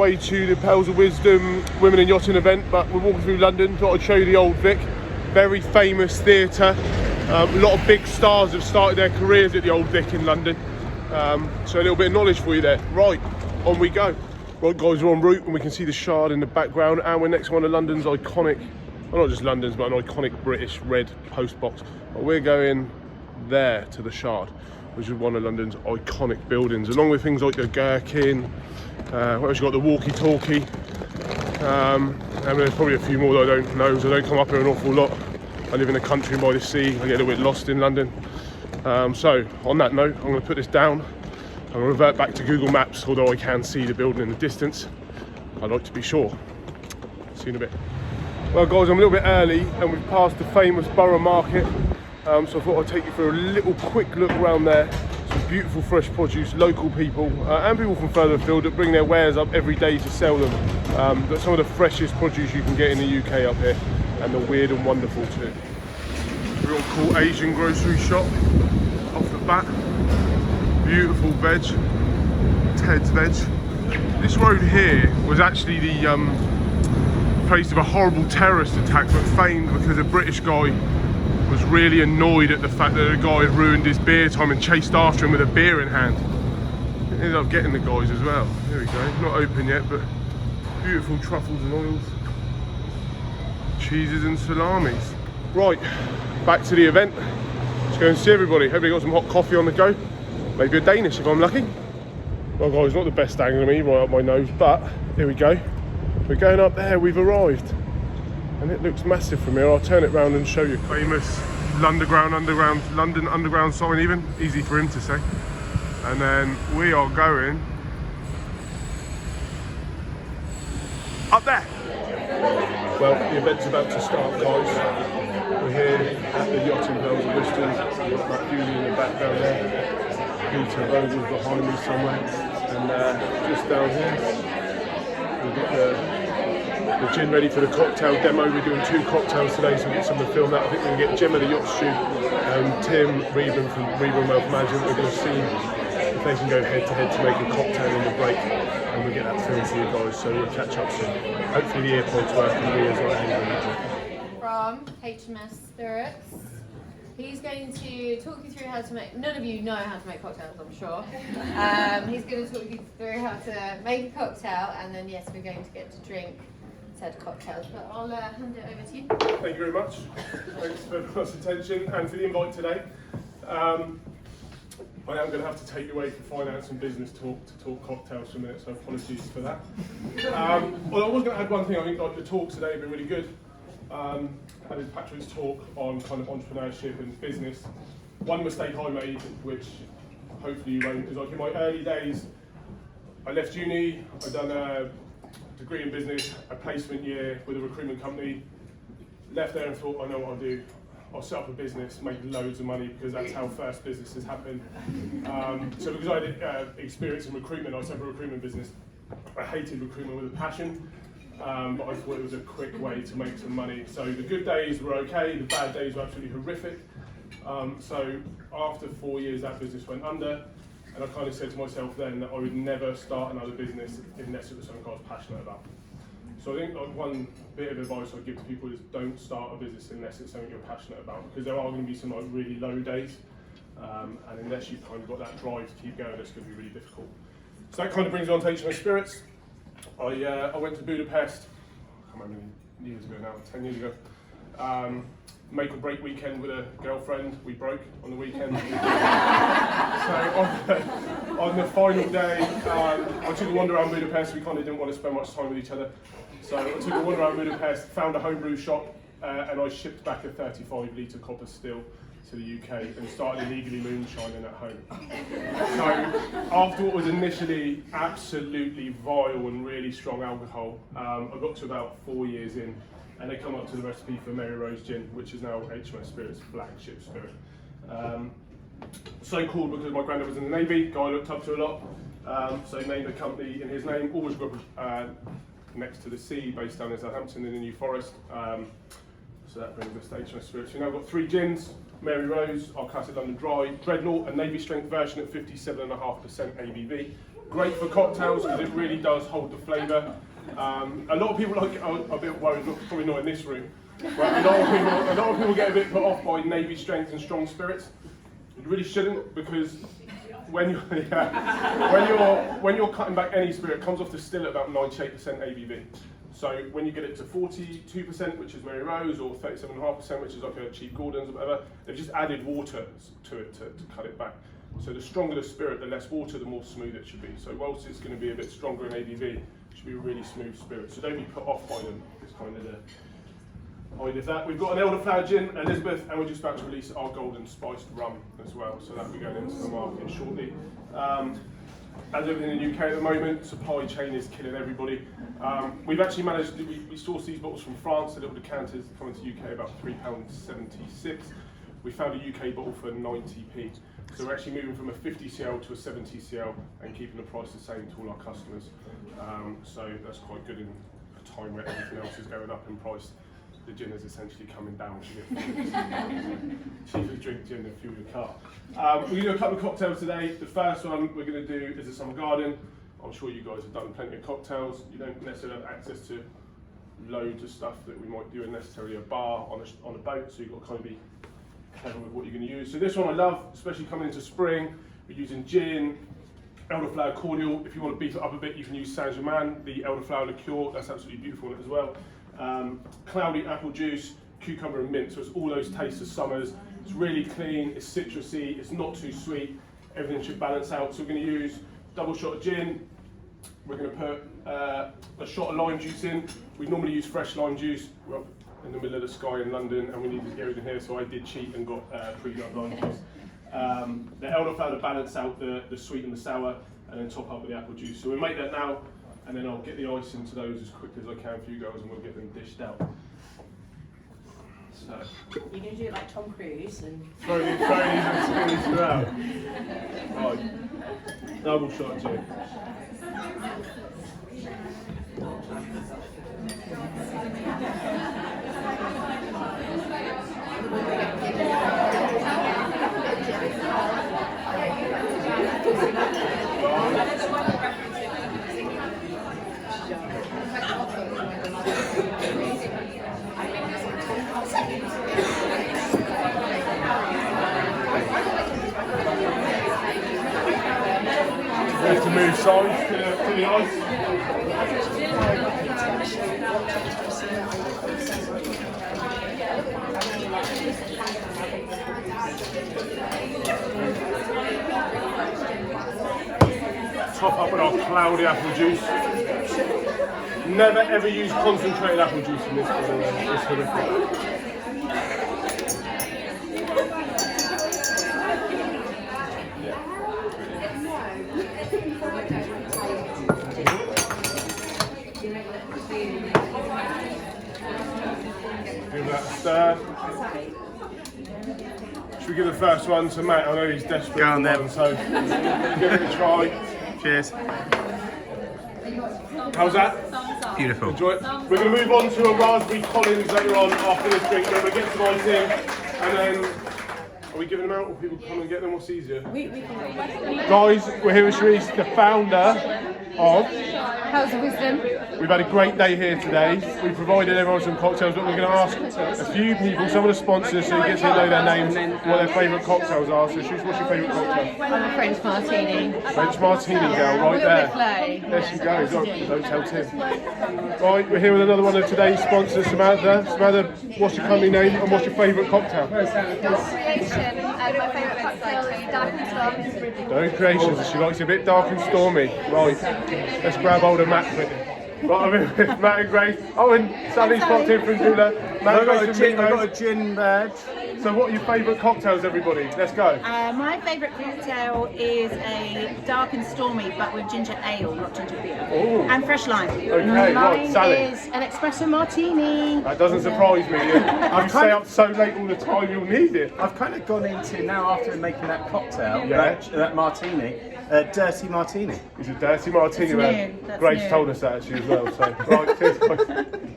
way to the Pearls of Wisdom Women in Yachting event, but we're walking through London. Thought I'd show you the Old Vic, very famous theatre. A lot of big stars have started their careers at the Old Vic in London. So a little bit of knowledge for you there. Right, on we go. Right guys, we're en route and we can see the Shard in the background, and we're next to one of London's iconic, well not just London's, but an iconic British red post box. But we're going there to the Shard, which is one of London's iconic buildings, along with things like the Gherkin, what else you got, the walkie-talkie, and there's probably a few more that I don't know, because I don't come up here an awful lot. I live in the country by the sea, I get a little bit lost in London. So on that note, I'm going to put this down. I'm going to revert back to Google Maps, although I can see the building in the distance. I'd like to be sure. See you in a bit. Well guys, I'm a little bit early and we've passed the famous Borough Market. So I thought I'd take you for a little quick look around there. Some beautiful fresh produce, local people and people from further afield that bring their wares up every day to sell them. But some of the freshest produce you can get in the UK up here, and the weird and wonderful too. Real cool Asian grocery shop off the bat. Beautiful veg, Ted's Veg. This road here was actually the place of a horrible terrorist attack, but famed because a British guy was really annoyed at the fact that a guy had ruined his beer time and chased after him with a beer in hand. Ended up getting the guys as well. There we go, not open yet, but beautiful truffles and oils, cheeses and salamis. Right, back to the event. Let's go and see everybody. Hopefully got some hot coffee on the go. Maybe a Danish if I'm lucky. Well guys, not the best angle of me, right up my nose, but here we go. We're going up there, we've arrived. And it looks massive from here. I'll turn it round and show you. Famous London Underground sign even. Easy for him to say. And then we are going up there. Well, the event's about to start, guys. We're here at the Yacht in Pearls of Wisdom. We've got that beauty in the background there. Peter Rose is behind me somewhere, and just down here we've got the gin ready for the cocktail demo. We're doing 2 cocktails today, so we'll get someone to film that. I think we're going to get Gemma the Yacht Stew and Tim Reben from Reben Wealth Management. We're going to see if they can go head to head to make a cocktail in the break, and we'll get that filmed for you guys, so we'll catch up soon. Hopefully the AirPods work and the ears not angry. From HMS Spirits. He's going to talk you through how to make, none of you know how to make cocktails, I'm sure. He's going to talk you through how to make a cocktail, and then yes, we're going to get to drink said cocktails, but I'll hand it over to you. Thank you very much. Thanks for everyone's attention and for the invite today. I am going to have to take you away for finance and business talk to talk cocktails for a minute, so apologies for that. Well, I was going to add one thing. I think like the talk today will be really good. That is Patrick's talk on kind of entrepreneurship and business. One mistake I made, which hopefully you won't, is like in my early days, I left uni, I'd done a degree in business, a placement year with a recruitment company, left there and thought, I know what I'll do. I'll set up a business, make loads of money, because that's how first businesses happen. So because I had experience in recruitment, I set up a recruitment business. I hated recruitment with a passion. But I thought it was a quick way to make some money. So the good days were okay, the bad days were absolutely horrific. So after 4 years that business went under, and I kind of said to myself then that I would never start another business unless it was something I was passionate about. So I think like one bit of advice I'd give to people is don't start a business unless it's something you're passionate about, because there are going to be some like really low days, and unless you've kind of got that drive to keep going, it's going to be really difficult. So that kind of brings me on to HMS Spirits. I went to Budapest, I can't remember how many years ago now, 10 years ago. Make or break weekend with a girlfriend. We broke on the weekend. So on the final day, I took a wander around Budapest. We kind of didn't want to spend much time with each other. So I took a wander around Budapest, found a homebrew shop, and I shipped back a 35-litre copper still to the UK and started illegally moonshining at home. So after what was initially absolutely vile and really strong alcohol, I got to about 4 years in, and they come up to the recipe for Mary Rose Gin, which is now HMS Spirit's flagship spirit. So cool because my granddad was in the Navy, guy I looked up to a lot, so he named the company in his name. Always grew up next to the sea, based down in Southampton in the New Forest. So that brings us to HMS Spirits. We've now got 3 gins: Mary Rose, our classic London Dry, Dreadnought, a Navy strength version at 57.5% ABV, Great for cocktails because it really does hold the flavour. A lot of people are a bit worried, probably not in this room, but a lot of people get a bit put off by navy strength and strong spirits. You really shouldn't, because when you're cutting back any spirit, it comes off the still at about 98% ABV. So when you get it to 42%, which is Mary Rose, or 37.5%, which is like a cheap Gordon's or whatever, they've just added water to it to cut it back. So the stronger the spirit, the less water, the more smooth it should be. So whilst it's going to be a bit stronger in ABV, it should be a really smooth spirit. So don't be put off by them. It's kind of the point of that. We've got an elderflower gin, Elizabeth, and we're just about to release our golden spiced rum as well. So that'll be going into the market shortly. As everything in the UK at the moment, supply chain is killing everybody. We've actually managed, we sourced these bottles from France, the little decanters coming to UK about £3.76. We found a UK bottle for 90p. So we're actually moving from a 50cl to a 70cl and keeping the price the same to all our customers. So that's quite good in a time where everything else is going up in price. The gin is essentially coming down to get cheaper to drink gin than fuel your car. We're going to do a couple of cocktails today. The first one we're going to do is a summer garden. I'm sure you guys have done plenty of cocktails. You don't necessarily have access to loads of stuff that we might do in necessarily a bar on a boat, so you've got to kind of be clever with what you're going to use. So this one I love, especially coming into spring. We're using gin, elderflower cordial. If you want to beef it up a bit, you can use Saint-Germain, the elderflower liqueur. That's absolutely beautiful as well. Cloudy apple juice, cucumber and mint, so it's all those tastes of summers. It's really clean, it's citrusy, it's not too sweet, everything should balance out. So we're going to use double shot of gin, we're going to put a shot of lime juice in. We normally use fresh lime juice. We're up in the middle of the sky in London and we needed to get everything here, so I did cheat and got pre-cut lime juice. The elderflower to balance out the sweet and the sour, and then top up with the apple juice. So we'll make that now, and then I'll get the ice into those as quick as I can for you guys, and we'll get them dished out. So you're going to do it like Tom Cruise and throw these throughout. Right. Double shot gin. We have to move sides to the ice. Top up with our cloudy apple juice. Never ever use concentrated apple juice in this, by the way. It's horrific. Give that a stir. Should we give the first one to Matt? I know he's desperate. Go on then. One, so give it a try. Cheers. How's that? Beautiful. Enjoy it. We're going to move on to a raspberry Collins later on after this drink. Then we'll get some ice in, and then are we giving them out, or people come and get them? What's easier? Guys, we're here with Sharice, the founder of House of Wisdom. We've had a great day here today. We provided everyone some cocktails, but we're going to ask a few people, some of the sponsors, so you get to know their names, what their favourite cocktails are. So, Sharice, what's your favourite cocktail? I'm a French martini. French martini girl, right there. There she goes. Don't tell Tim. Right, we're here with another one of today's sponsors, Samantha. Samantha, what's your company name and what's your favourite cocktail? Creation, my favourite cocktail is Dark and Stormy. Don't Creations. She likes it a bit dark and stormy. Right, let's grab hold of Matt quickly. Right, I'm in with Matt and Grace. Oh, and Sally's popped in from Dula. I've got a gin badge. So what are your favourite cocktails, everybody? Let's go. my favourite cocktail is a dark and stormy, but with ginger ale, not ginger beer, Ooh. and fresh lime. Okay, right, Sally. Is an espresso martini. That doesn't surprise me. You stay up so late all the time, you'll need it. I've kind of gone into, now after making that cocktail, Yeah. that martini, dirty martini. It's a dirty martini, That's man. new, that's Grace new. told us that actually as well. So, right, cheers, guys.